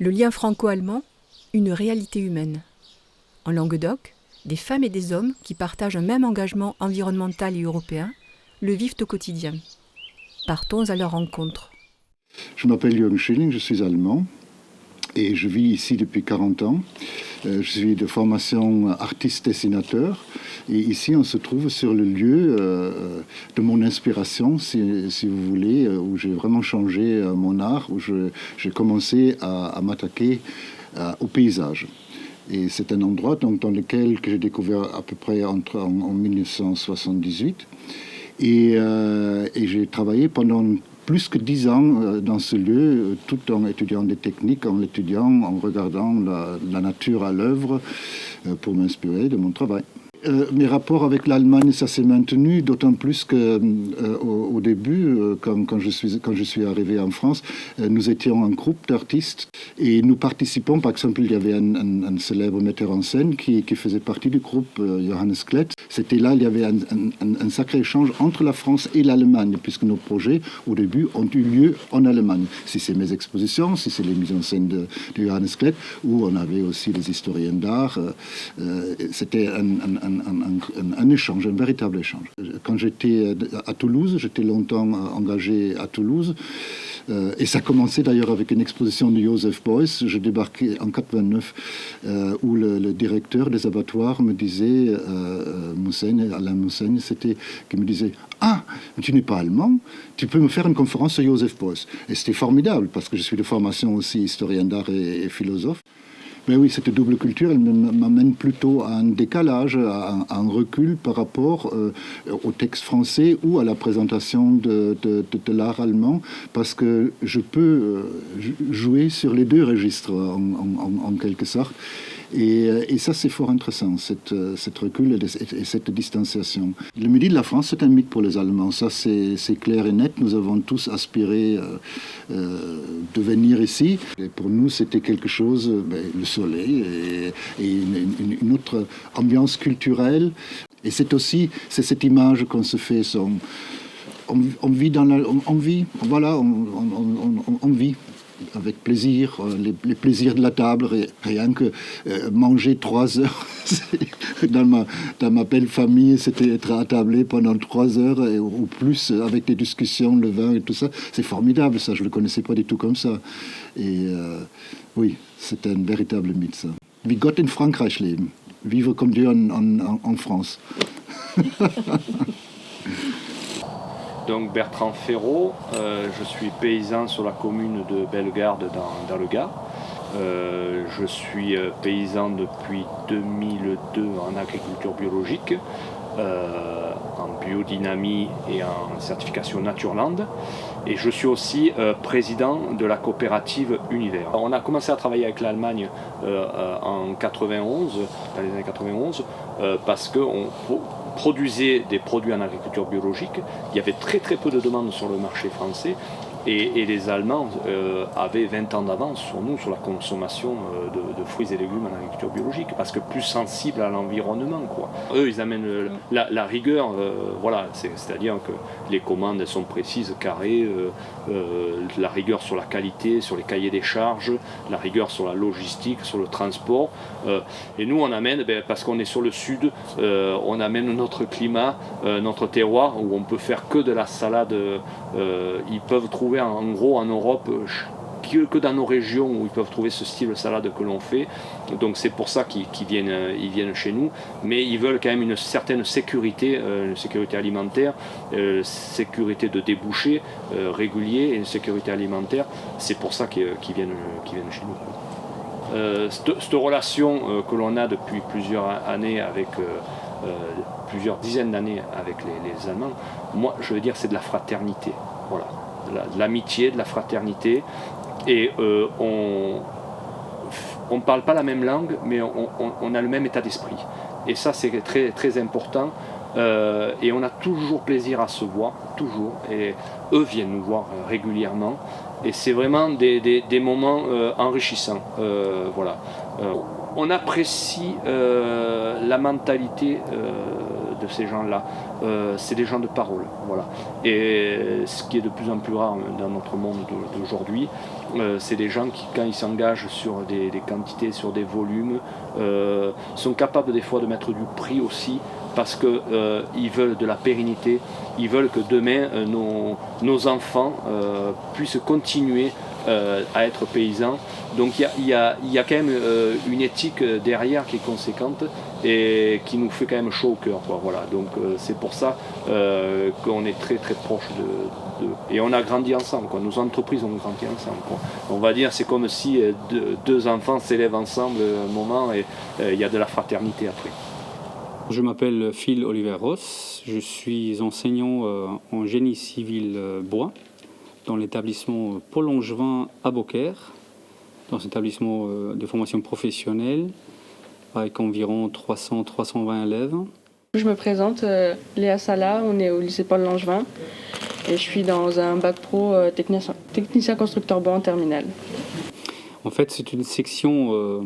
Le lien franco-allemand, une réalité humaine. En Languedoc, des femmes et des hommes qui partagent un même engagement environnemental et européen le vivent au quotidien. Partons à leur rencontre. Je m'appelle Jürgen Schilling, je suis allemand et je vis ici depuis 40 ans. Je suis de formation artiste-dessinateur et ici on se trouve sur le lieu de mon inspiration, si vous voulez, où j'ai vraiment changé mon art, où j'ai commencé à m'attaquer au paysage. Et c'est un endroit donc, dans lequel que j'ai découvert à peu près en 1978 et j'ai travaillé pendant plus que 10 ans dans ce lieu, tout en étudiant des techniques, en l'étudiant, en regardant la nature à l'œuvre pour m'inspirer de mon travail. Mes rapports avec l'Allemagne, ça s'est maintenu, d'autant plus qu'au début, quand je suis arrivé en France, nous étions un groupe d'artistes et nous participons, par exemple, il y avait un célèbre metteur en scène qui faisait partie du groupe, Johannes Klett. C'était là, il y avait un sacré échange entre la France et l'Allemagne, puisque nos projets, au début, ont eu lieu en Allemagne. Si c'est mes expositions, si c'est les mises en scène de Johannes Klett, où on avait aussi des historiens d'art, c'était un échange, un véritable échange. Quand j'étais à Toulouse, j'étais longtemps engagé à Toulouse, et ça commençait d'ailleurs avec une exposition de Joseph Beuys. Je débarquais en 89, où le directeur des abattoirs me disait, Alain Mousseigne, qui me disait « Ah, tu n'es pas allemand, tu peux me faire une conférence sur Joseph Beuys ». Et c'était formidable, parce que je suis de formation aussi historien d'art et philosophe. Mais oui, cette double culture, elle m'amène plutôt à un décalage, à un recul par rapport au texte français ou à la présentation de l'art allemand, parce que je peux jouer sur les deux registres en quelque sorte. Et ça, c'est fort intéressant, cette recul et cette distanciation. Le Midi de la France, c'est un mythe pour les Allemands. Ça, c'est clair et net. Nous avons tous aspiré de venir ici. Et pour nous, c'était quelque chose, le soleil et une autre ambiance culturelle. Et c'est cette image qu'on se fait. On vit avec plaisir, les plaisirs de la table, rien que manger 3 heures. Dans ma belle famille, c'était être attablé pendant 3 heures ou plus avec des discussions, le vin et tout ça. C'est formidable, ça, je ne le connaissais pas du tout comme ça. Et oui, c'est un véritable mythe, ça. Wie Gott in Frankreich leben. Vivre comme Dieu en France. Donc Bertrand Ferraud, je suis paysan sur la commune de Bellegarde dans le Gard. Je suis paysan depuis 2002 en agriculture biologique, en biodynamie et en certification Naturland. Et je suis aussi président de la coopérative Univers. On a commencé à travailler avec l'Allemagne en 91, dans les années 91, parce qu'on produisait des produits en agriculture biologique. Il y avait très très peu de demandes sur le marché français. Et les Allemands avaient 20 ans d'avance sur nous, sur la consommation de fruits et légumes en agriculture biologique, parce que plus sensible à l'environnement, quoi. Eux, ils amènent la rigueur, voilà, c'est-à-dire que les commandes, elles sont précises, carrées, la rigueur sur la qualité, sur les cahiers des charges, la rigueur sur la logistique, sur le transport. Et nous, on amène, parce qu'on est sur le sud, on amène notre climat, notre terroir, où on peut faire que de la salade. Ils peuvent trouver en gros en Europe que dans nos régions où ils peuvent trouver ce style de salade que l'on fait. Donc c'est pour ça qu'ils viennent chez nous, mais ils veulent quand même une certaine sécurité, une sécurité alimentaire, sécurité de débouchés réguliers et une sécurité alimentaire. C'est pour ça qu'ils viennent chez nous. Cette relation que l'on a depuis plusieurs années avec plusieurs dizaines d'années avec les Allemands, moi je veux dire c'est de la fraternité, voilà, de l'amitié, de la fraternité, et on ne parle pas la même langue, mais on a le même état d'esprit, et ça c'est très, très important, et on a toujours plaisir à se voir, toujours, et eux viennent nous voir régulièrement, et c'est vraiment des moments enrichissants, voilà. On apprécie la mentalité de ces gens-là, c'est des gens de parole. Voilà. Et ce qui est de plus en plus rare dans notre monde d'aujourd'hui, c'est des gens qui, quand ils s'engagent sur des quantités, sur des volumes, sont capables des fois de mettre du prix aussi, parce qu'ils veulent de la pérennité, ils veulent que demain nos enfants puissent continuer à être paysans. Donc il y a quand même une éthique derrière qui est conséquente et qui nous fait quand même chaud au cœur, quoi. Voilà. Donc c'est pour ça qu'on est très très proche et on a grandi ensemble, quoi. Nos entreprises ont grandi ensemble, quoi. On va dire c'est comme si deux enfants s'élèvent ensemble un moment et il y a de la fraternité après. Je m'appelle Phil Oliver Ross, je suis enseignant en génie civil bois dans l'établissement Paul Langevin à Beaucaire, dans un établissement de formation professionnelle avec environ 300-320 élèves. Je me présente, Léa Sala, on est au lycée Paul Langevin et je suis dans un bac pro technicien constructeur bois en terminale. En fait, c'est une section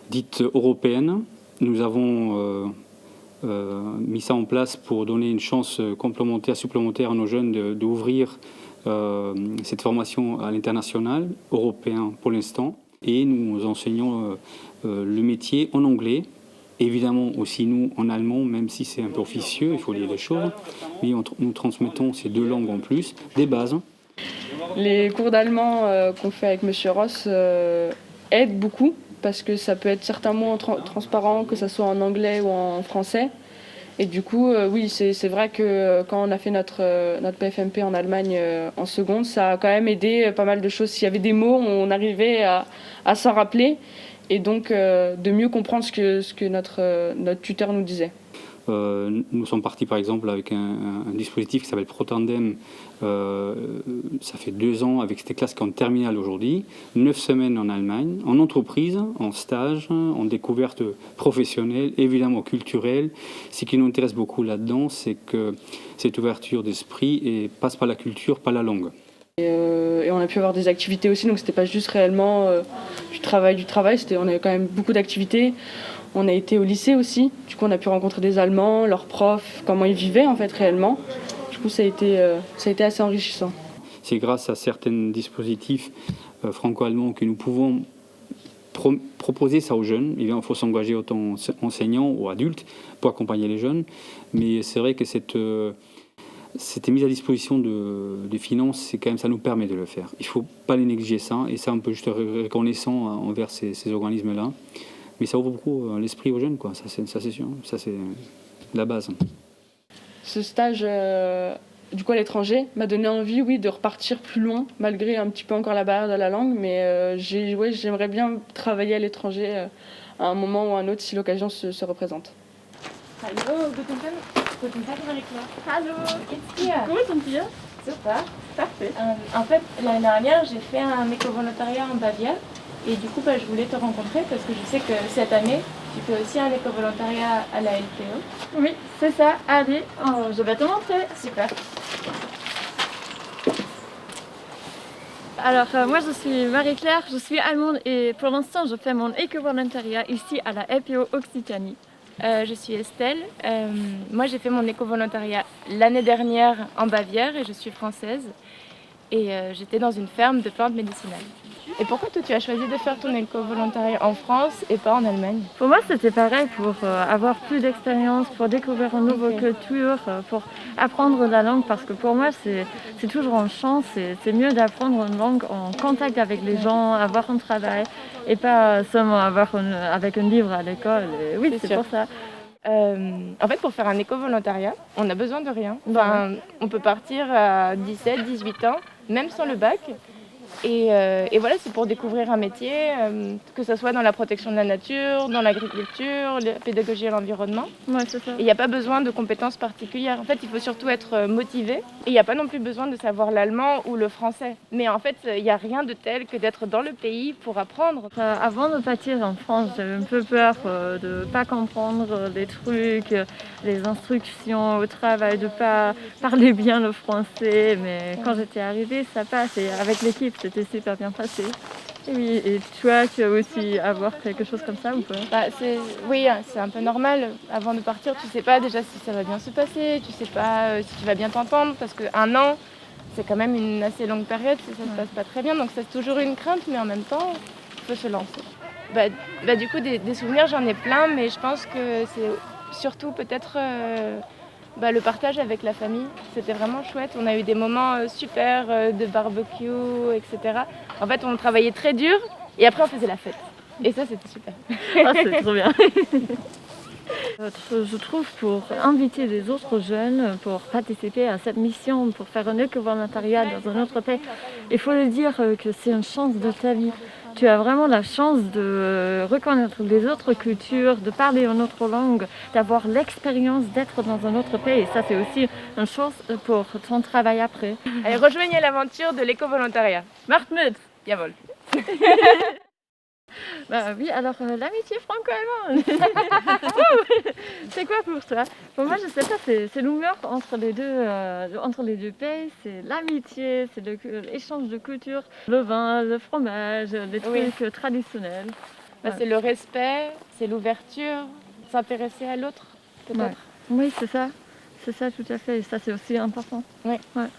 dite européenne. Nous avons mis ça en place pour donner une chance complémentaire, supplémentaire à nos jeunes d'ouvrir cette formation à l'international, européen pour l'instant. Et nous enseignons le métier en anglais, évidemment aussi nous en allemand, même si c'est un peu officieux, il faut dire les choses. Mais nous transmettons ces deux langues en plus, des bases. Les cours d'allemand qu'on fait avec M. Ross aident beaucoup, parce que ça peut être certains mots transparents, que ce soit en anglais ou en français. Et du coup, oui, c'est vrai que quand on a fait notre PFMP en Allemagne en seconde, ça a quand même aidé pas mal de choses. S'il y avait des mots, on arrivait à s'en rappeler et donc de mieux comprendre ce que notre tuteur nous disait. Nous sommes partis par exemple avec un dispositif qui s'appelle ProTandem. Ça fait 2 ans avec cette classe qui est en terminale aujourd'hui, 9 semaines en Allemagne, en entreprise, en stage, en découverte professionnelle, évidemment culturelle. Ce qui nous intéresse beaucoup là-dedans, c'est que cette ouverture d'esprit passe par la culture, par la langue. Et on a pu avoir des activités aussi, donc c'était pas juste réellement du travail, on avait quand même beaucoup d'activités. On a été au lycée aussi, du coup on a pu rencontrer des Allemands, leurs profs, comment ils vivaient en fait réellement. Du coup ça a été assez enrichissant. C'est grâce à certains dispositifs franco-allemands que nous pouvons proposer ça aux jeunes. Il faut s'engager autant enseignants ou adultes pour accompagner les jeunes. Mais c'est vrai que cette mise à disposition de finances, c'est quand même, ça nous permet de le faire. Il ne faut pas les négliger ça, et ça on peut juste être reconnaissant envers ces organismes-là. Mais ça ouvre beaucoup l'esprit aux jeunes, quoi. Ça c'est sûr, ça c'est la base. Ce stage du coup à l'étranger m'a donné envie, oui, de repartir plus loin, malgré un petit peu encore la barrière de la langue, mais j'aimerais bien travailler à l'étranger à un moment ou à un autre si l'occasion se représente. Hallo, guten Tag, Marie-Claire. Hallo, geht's dir? Gut, und dir? Super. Parfait. En fait, l'année dernière, j'ai fait un éco-volontariat en Bavière. Et du coup, je voulais te rencontrer parce que je sais que cette année, tu fais aussi un éco-volontariat à la LPO. Oui, c'est ça. Allez, je vais te montrer. Super. Alors, moi, je suis Marie-Claire, je suis allemande et pour l'instant, je fais mon éco-volontariat ici à la LPO Occitanie. Je suis Estelle. Moi, j'ai fait mon éco-volontariat l'année dernière en Bavière et je suis française. Et j'étais dans une ferme de plantes médicinales. Et pourquoi toi tu as choisi de faire ton éco-volontariat en France et pas en Allemagne? Pour moi, c'était pareil, pour avoir plus d'expérience, pour découvrir une nouvelle culture, pour apprendre la langue, parce que pour moi, c'est toujours une chance. C'est mieux d'apprendre une langue en contact avec les gens, avoir un travail, et pas seulement avec un livre à l'école. Et oui, c'est pour ça. En fait, pour faire un éco-volontariat, on n'a besoin de rien. Enfin, on peut partir à 17, 18 ans, même sans le bac. Et voilà, c'est pour découvrir un métier, que ce soit dans la protection de la nature, dans l'agriculture, la pédagogie à l'environnement. Ouais, c'est ça. Et il n'y a pas besoin de compétences particulières. En fait, il faut surtout être motivé. Et il n'y a pas non plus besoin de savoir l'allemand ou le français. Mais en fait, il n'y a rien de tel que d'être dans le pays pour apprendre. Avant de partir en France, j'avais un peu peur de ne pas comprendre les trucs, les instructions au travail, de ne pas parler bien le français. Mais quand j'étais arrivée, ça passe. Et avec l'équipe, c'était super bien passé. Oui, et toi, tu as aussi à voir quelque chose comme ça ou pas? Oui, c'est un peu normal. Avant de partir, tu sais pas déjà si ça va bien se passer, tu sais pas si tu vas bien t'entendre, parce qu'un an, c'est quand même une assez longue période si ça se passe pas très bien. Donc c'est toujours une crainte, mais en même temps, il faut se lancer. Du coup, des souvenirs, j'en ai plein, mais je pense que c'est surtout peut-être le partage avec la famille. C'était vraiment chouette. On a eu des moments super de barbecue, etc. En fait, on travaillait très dur et après, on faisait la fête. Et ça, c'était super. Ah, c'est trop bien. Je trouve pour inviter les autres jeunes pour participer à cette mission, pour faire un éco-volontariat dans un autre pays, il faut le dire que c'est une chance de ta vie. Tu as vraiment la chance de reconnaître les autres cultures, de parler une autre langue, d'avoir l'expérience d'être dans un autre pays. Et ça, c'est aussi une chose pour ton travail après. Allez, rejoignez l'aventure de l'éco-volontariat. Mahmoud! Jawohl. Oui, alors l'amitié franco-allemande, c'est quoi pour toi? Pour moi, je sais pas, c'est l'humeur entre les deux pays, c'est l'amitié, c'est l'échange de culture, le vin, le fromage, les trucs traditionnels. C'est le respect, c'est l'ouverture, s'intéresser à l'autre, peut-être. Oui, c'est ça tout à fait, et ça c'est aussi important. Oui. Ouais.